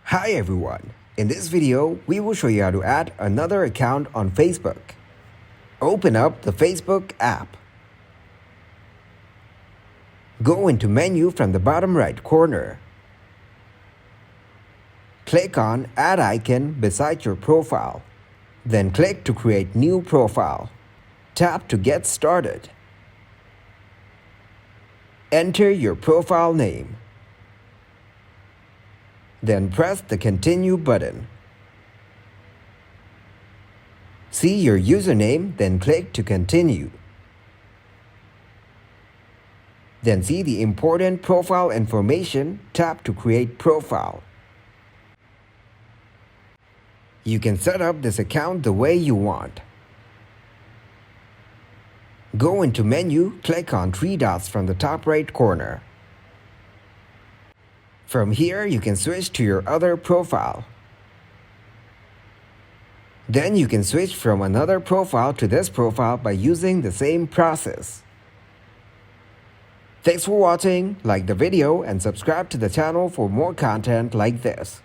Hi everyone! In this video, we will show you how to add another account on Facebook. Open up the Facebook app. Go into Menu from the bottom right corner. Click on Add icon beside your profile. Then click to create new profile. Tap to get started. Enter your profile name. Then press the Continue button. See your username, then click to continue. Then see the important profile information, tap to create profile. You can set up this account the way you want. Go into Menu, click on three dots from the top right corner. From here, you can switch to your other profile. Then you can switch from another profile to this profile by using the same process. Thanks for watching, like the video and subscribe to the channel for more content like this.